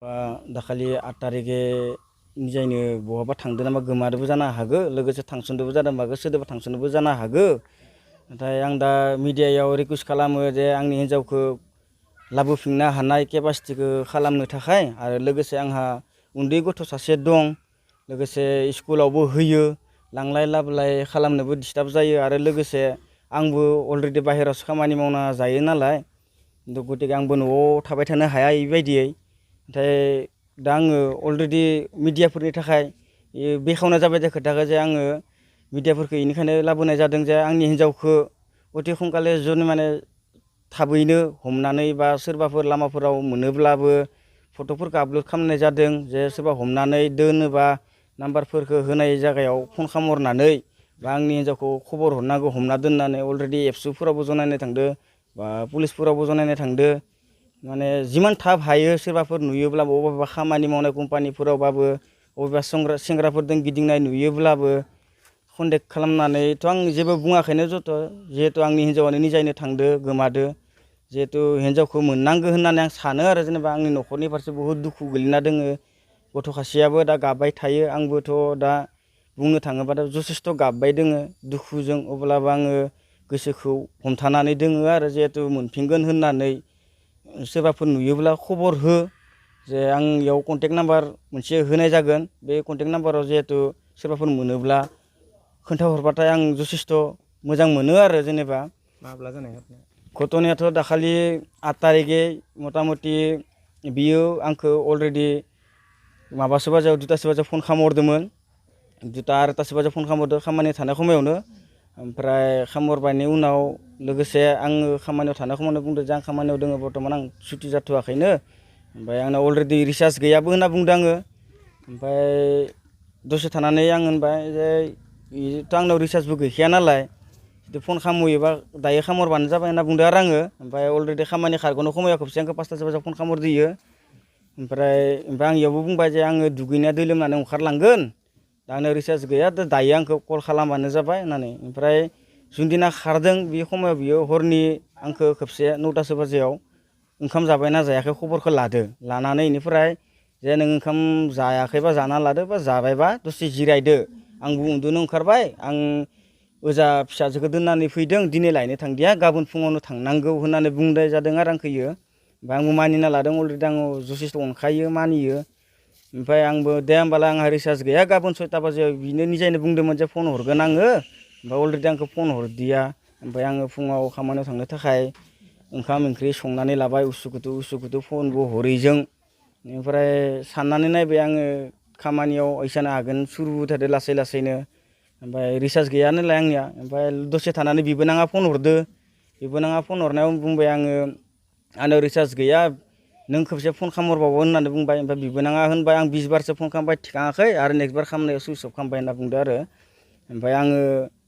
दाखालि 8 तारिखे निजायनो बहाबा थांदो नामा गोमादोबो जानो हागौ लोगोसे थांसनदोबो जानो हागौ सोरदोबा थांसनदोबो जानो हागौ नाथाय आं दा मिडियायाव रिकुवेस्ट खालामो जे आंनि हिन्जावखौ लाबोफिननो हानाय केपासिटिखौ खालामनो थाखाय आरो लोगोसे आंहा उन्दै गथ' सासे दं लोगोसे स्कुलावबो होयो लांलाय लाबोलाय खालामनोबो डिस्टार्ब जायो आरो लोगोसे आंबो अलरेडि बाहेरायावसो खामानि मावना जायो नालाय गतिके आंबो न'आव थाबाय थानो हाया बेबायदियै नाथाय दा आङो अलरेडि मिडियाफोरनि थाखाय बेखेवना जाबाय जे खोथाखौ जे आङो मिडियाफोरखौ बेनिखायनो लाबोनाय जादों जे आंनि हिन्जावखौ अति सोनखाले माने थाबैनो हमनानै बा सोरबाफोर लामाफोराव मोनोब्लाबो फट'फोरखौ आपल'ड खालामनाय जादों जे सोरबा हमनानै दोनोबा नाम्बारफोरखौ होनाय जायगायाव फन खालामहरनानै बा आंनि हिन्जावखौ खबर हरनांगौ हमना दोननानै अलरेडि एबसुफोरावबो जनायनो थांदो बा पुलिसफोरावबो जनायनो थांदो माने जिमान थाब हायो सोरबाफोर नुयोब्लाबो बबेबा खामानि मावनाय कम्पानिफोरावबाबो बबेबा सेंग्राफोरजों गिदिंनाय नुयोब्लाबो कन्टेक्ट खालामनानैथ' आं जेबो बुङाखैनो जिहेतु आंनि हिन्जावानो निजायनो थांदो गोमादो जिहेतु हिन्जावखौ मोननांगौ होननानै आं सानो आरो जेनेबा आंनि न'खरनि फारसे बहुद दुखु गोलैना दोङो गथ' खासेयाबो दा गाबबाय थायो आंबोथ' दा बुंनो थाङोबा दा जथेस्थ' गाबबाय दोङो दुखुजों अब्लाबो आङो गोसोखौ हमथानानै दोङो आरो जिहेतु मोनफिनगोन होननानै सोरबाफोर नुयोब्ला खबर हो जे आं इयाव कन्टेक्ट नाम्बार मोनसे होनाय जागोन बे कन्टेक्ट नाम्बाराव जिहेतु सोरबाफोर मोनोब्ला खोन्थाहरबाथाय आं जथेस्थ' मोजां मोनो आरो जेनेबा माब्ला जानाय घटनायाथ' दाखालि 8 तारिखे मथा मथि बियो आंखौ अलरेडि माबासो बाजियाव 2टासो बाजियाव फन खालामहरदोंमोन 2टा आरोटासो बाजियाव फन खालामहरदों खामानि थानाय समायावनो ओमफ्राय खालामहरबायनि उनाव लोगोसे आङो खामानियाव थानाय समावनो बुंदों जे आं खामानियाव दङ बर्थमान आं सुटि जाथ'वाखैनो ओमफ्राय आंनाव अलरेडि रिसार्ज गैयाबो होनना बुंदों आङो ओमफ्राय दसे थानानै आं होनबाय जे बेथ' आंनाव रिसार्जबो गैखाया नालाय जुदि फन खालामहैयोबा दायो खालामहरबानो जाबाय होनना बुंदों आरो आङो ओमफ्राय अलरेडि खामानि खारग'नो खमायाव खेबसे आंखौ 5टासो बाजियाव फन खालामहरदोयो ओमफ्राय आं इयावबो बुंबाय जे आङो दुगैना दै लोंनानै ओंखारलांगोन दा आंनो रिसार्ज गैया दायो आंखौ कल खालामबानो जाबाय होननानै ओमफ्राय जुदिना खारदों बे समाव बियो हरनि आंखौ खेबसे 9टासो बाजियाव ओंखाम जाबायना जायाखै खबरखौ लानानै बेनिफ्राय जे नों ओंखाम जायाखैबा जाना लादो बा जाबायबा दसे जिरायदो आंबो उन्दुनो ओंखारबाय आं ओजा फिसाजोखौ दोननानै फैदों दिनै लायनो थांदिया गाबोन फुङावनो थांनांगौ होननानै बुंनाय जादों आरो आंखौ इयो ओमफ्राय आंबो मानिना लादों अलरेडि आं जथेस्थ' अनखायो मानियो ओमफ्राय आंबो दे होमबालाय आंहा रिसार्ज गैया गाबोन 6टा बाजियाव बिनो निजायनो बुंदोंमोन जे फन हरगोन आङो ओमफ्राय अलरेडि आंखौ फन हरदिया ओमफ्राय आङो फुङाव खामानियाव थांनो थाखाय ओंखाम ओंख्रि संनानै लाबाय उसुखुथु फनबो हरैजों ओमफ्राय साननानै नायबाय आङो खामानियाव ऐसानो हागोन सुरुबो थादो लासै लासैनो ओमफ्राय रिसार्ज गैया नालाय आंनिया ओमफ्राय दसे थानानै बिबोनाङा फन हरदो बिबोनाङा फन हरनायाव बुंबाय आङो आंनाव रिसार्ज गैया नों खेबसे फन खालामहरबावो होननानै बुंबाय ओमफ्राय बिबोनाङा होनबाय आं 20 बारसो फन खालामबाय थिखाङाखै आरो नेक्स्ट बार खालामनायाव सुइस अफ खालामबाय होनना बुंदो आरो ओमफ्राय आङो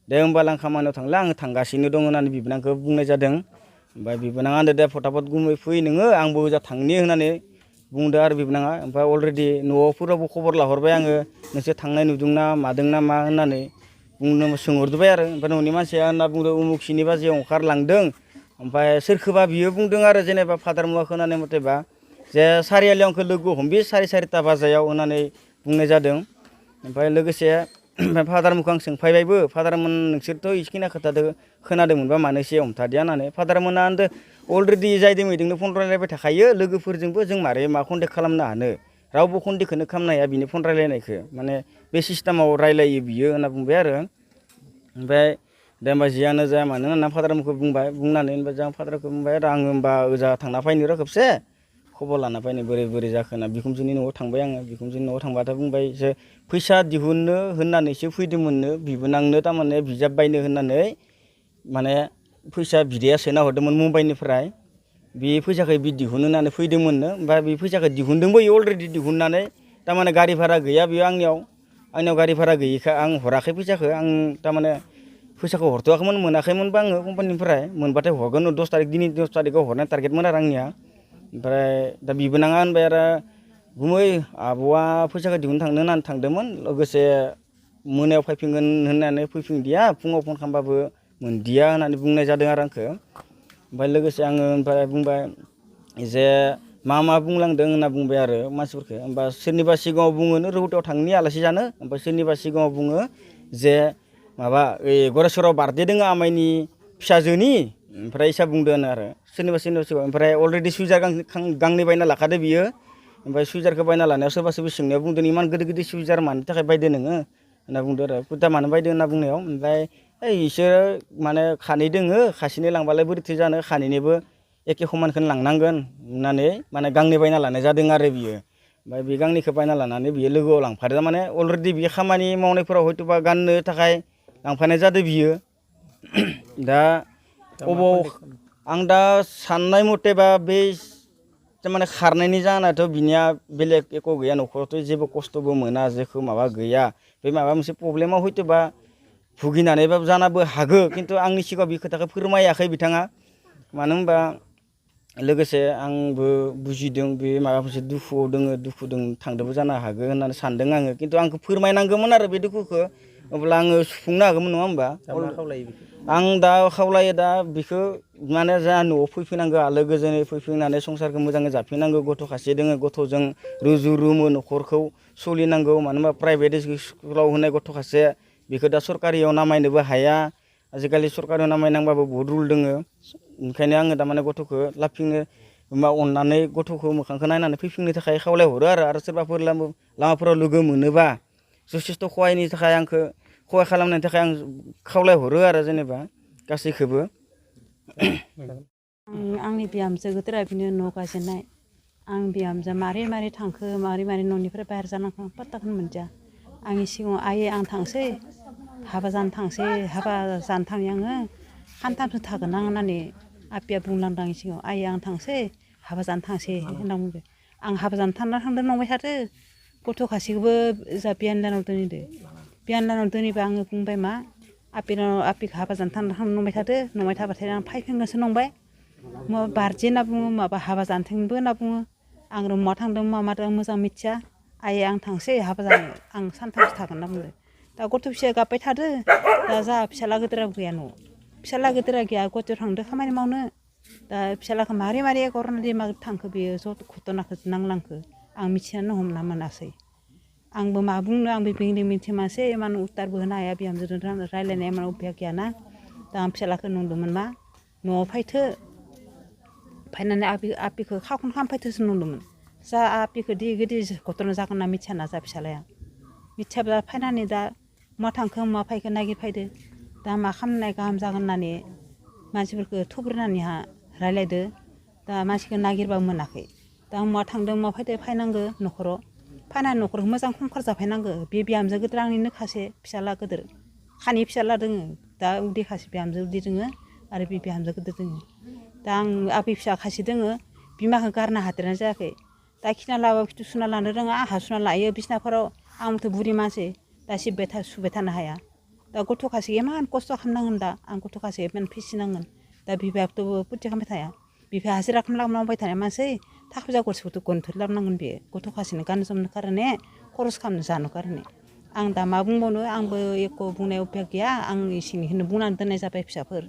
दे होमबालाय आं खामानियाव थांला आङो थांगासिनो दङ होननानै बिबोनांखौ बुंनाय जादों ओमफ्राय बिबोनाङा होनदो दे फटाफट गुमै फै नोङो आंबो ओजा थांनि होननानै बुंदो आरो बिबोनाङा ओमफ्राय अलरेडि न'फोरावबो खबर लाहरबाय आङो नोंसोर थांनाय नुदोंना मादोंना मा होननानै सोंहरजोब्बाय आरो ओमफ्राय न'नि मानसिया होनना बुंदों उमुक सिनि बाजियाव ओंखारलांदों ओमफ्राय सोरखौबा बियो बुंदों आरो जेनेबा फादार मुवा खोनानाय मथेबा जे सारियालियाव आंखौ लोगो हमबि 4:30 बाजियाव होननानै बुंनाय जादों ओमफ्राय लोगोसे फादारमोनखौ आं सोंफायबायबो फादारमोन नोंसोरथ' इखिना खोथादो खोनादोंमोनबा मानो एसे हमथादिया होननानै फादारमोना होनदों अलरेडि जायदों इजोंनो फन रायलायबाय थाखायो लोगोफोरजोंबो जों मारै मा कन्टेक्ट खालामनो हानो रावबो कन्टेक्टखौनो खालामनो हाया बिनि फन रायलायनायखौ माने बे सिस्टेमाव रायलायो बियो होनना बुंबाय आरो ओमफ्राय दे होमबा जियानो जाया मानो होनना फादारमोनखौ बुंबाय बुंनानै ओमफ्राय आं फादारखौ बुंबाय आङो होमबा ओजा थांना फैनो र' खेबसे खबर लाना फैनो बोरै जाखो होनना बिखुनजोनि न'आव थांबाय आङो बिखुनजोनि न'आव थांबाथाय बुंबाय जे फैसा दिहुननो होननानैसो फैदोंमोननो बिबोनांनो थारमाने बिजाब बायनो होननानै माने फैसा बिदाया सोना हरदोंमोन मुम्बाइनिफ्राय बे फैसाखौ बि दिहुननो होननानै फैदोंमोननो ओमफ्राय बे फैसाखौ दिहुनदोंबो इयो अलरेडि दिहुननानै थारमाने गारि भारा गैया बेयो आंनियाव गारि भारा गैयिखाय आं हराखै फैसाखौ आं थारमाने फैसाखौ हरथ'वाखैमोन मोनाखैमोनबा आङो कम्पानिनिफ्राय मोनबाथाय हरगोन 10 तारिख दिनै 10 तारिखआव हरनाय टारगेटमोन आरो आंनिया ओमफ्राय दा बिबोनाङा होनबाय आरो गुमै आब'आ फैसाखौ दिहुननो थांनो होननानै थांदोंमोन लोगोसे मोनायाव फैफिनगोन होननानै फैफिनदिया फुङाव फन खालामबाबो मोनदिया होननानै बुंनाय जादों आरो आंखौ ओमफ्राय लोगोसे आङो ओमफ्राय बुंबाय जे मा बुंलांदों होनना बुंबाय आरो मानसिफोरखौ होमबा सोरनिबा सिगाङाव बुङोनो रौतायाव थांनि आलासि जानो ओमफ्राय सोरनिबा सिगाङाव बुङो जे माबा गरेस्वराव बार्थडे दोङो आमाइनि फिसाजोनि ओमफ्राय इसा बुंदों आरो सोरनिबा सिगाङाव ओमफ्राय अलरेडि सुइजार गांनै बायना लाखादो बियो ओमफ्राय सुइजारखौ बायना लानायाव सोरबा सोंनायाव बुंदों इमान गिदिर गिदिर सुइजार मानि थाखाय बायदो नोङो होनना बुंदों आरो कुर्ता मानो बायदो होनना बुंनायाव ओमफ्राय इसोरो माने खानै दोङो खासेनि लांबालाय बोरैथो जानो खानैनिबो एखे समानखौनो लांनांगोन होननानै माने गांनै बायना लानाय जादों आरो बियो ओमफ्राय बे गांनैखौ बायना लानानै बियो लोगोआव लांफादों माने अलरेडि बियो खामानि मावनायफोराव हयथ'बा गाननो थाखाय लांफानाय जादों बियो दा अबाव आं दा साननाय मथेबा बे माने खारनायनि जाहोनाथ' बिनिया बेलेग एख' गैया न'खरावथ' जेबो खस्थ'बो मोना जेखौ माबा गैया बे माबा मोनसे प्रब्लेमाव हयथ'बा भुगिनानैबाबो जानोबो हागौ खिन्थु आंनि सिगाङाव बे खोथाखौ फोरमायाखै बिथाङा मानो होनबा लोगोसे आंबो बुजिदों बे माबा मोनसे दुखुआव दोङो दुखुदों थांदोंबो जानो हागौ होननानै सानदों आङो खिन्थु आंखौ फोरमायनांगौमोन आरो बे दुखुखौ अब्ला आङो सुफुंनो हागौमोन नङा होमबा आं दा खावलायो दा बेखौ माने जोंहा न'आव फैफिनांगौ आलो गोजोनै फैफिननानै संसारखौ मोजाङै जाफिननांगौ गथ' खासे दोङो गथ'जों रुजु रुमु न'खरखौ सोलिनांगौ मानो होनबा प्राइभेट स्कुलाव होनाय गथ' खासे बेखौ दा सरकारियाव नामायनोबो हाया आजिखालि सरकारियाव नामायनांबाबो बहुद रुल दोङो ओंखायनो आङो दामाने गथ'खौ लाफिनो मा अननानै गथ'खौ मोखांखौ नायनानै फैफिननो थाखाय खावलायहरो आरो सोरबाफोर लामाफोराव लोगो मोनोबा जथेस्थ' सहायनि थाखाय आंखौ सहाय खालामनायनि थाखाय आं खावलायहरो आरो जेनेबा गासैखौबो आंनि बिहामजो गोदोरा बिनो न' गाजेननाय आं बिहामजो मारै थांखो मारै न'निफ्राय बाहेर जानांखो पात्ताखौनो मोनदिया आंनि सिगाङाव आयै आं थांसै हाबा जानो थांसै हाबा जानो थांनि आङो सानथामसो थागोन आं होननानै आफाया बुंलांदों आंनि सिगाङाव आयै आं थांसै हाबा जानो थांसै होनना बुंदों आं हाबा जानो थांदों नंबाय थादो गथ' खासेखौबो जा बियान लानाव दोनहैदो बियान लानाव दोनहैबा आङो बुंबाय मा आफिखौ हाबा जानो थांदों नंबाय थादो नंबाय थाबाथाय आं फैफिनगोनसो नंबाय माबा बार्थडे होनना बुङो माबा हाबा जानो थांनोबो होनना बुङो आं मा थांदों मा मादों मोजां मिथिया आयै आं थांसै हाबा जानो आं सानथामसो थागोन होनना बुंदों दा गथ' फिसाया गाबबाय थादो दा जोंहा फिसाला गोदोराबो गैया न'आव फिसाला गोदोरा गैया गुवाहाटियाव थांदो खामानि मावनो दा फिसालाखौ मारै कर'ना मा थांखो बेयो जत घटनाखौ नांलांखो आं मिथिनानै हमना मोनासै आंबो मा बुंनो आंबो बेंग्रि मिथिमासै इमान उतारबो होनो हाया बिहामजोजों रायज्लायनाया इमान अभ्यास गैयाना दा आं फिसालाखौ नुदोंमोन मा न'आव फैथो फैनानै आफिखौ खावखन खालामफैथोसो नुदोंमोन जा आफिखौ गिदिर घटना जागोन होनना मिथियाना जा फिसालाया मिथियाब्ला फैनानै दा मा थांखो मा फैखो नागिरफैदो दा मा खालामनाय गाहाम जागोन होननानै मानसिफोरखौ थुब्रायनानैहा रायज्लायदो दा मानसिखौ नागिरबाबो मोनाखै दा मा थांदों मा फैदो फैनांगौ न'खराव फैनानै न'खरखौ मोजां खंखार जाफैनांगौ बे बिहामजो गोदोर आंनिनो खासे फिसाला गोदोर खानै फिसाला दोङो दा उदै खासे बिहामजो उदै दोङो आरो बे बिहामजो गोदोर दोङो दा आं आफि फिसा खासे दोङो बिमाखौ गारनो हादेरनाय जायाखै दा खिना लाबाबो खिथु सुना लानो रोङा आंहा सुना लायो बिसनाफोराव आंथ' बुरि मानसि दा सुबाय थानो हाया दा गथ' खासे इमान खस्थ' खालामनांगोन दा आं गथ' खासे इमान फिसिनांगोन दा बिफायाबोथ' फुरथि खालामबाय थाया बिफाया हाजिरा खामला मावबाय थानाय मानसि थाखा फैसा गरसेखौथ' गनथोर लाबोनांगोन बे गथ' खासेनो गाननो जोमनो कारने खरस खालामनो जानो कारने आं दा मा बुंबावनो आंबो एख' बुंनाय अभ्यास गैया आं इसिनिखौनो बुंनानै दोननाय जाबाय फिसाफोर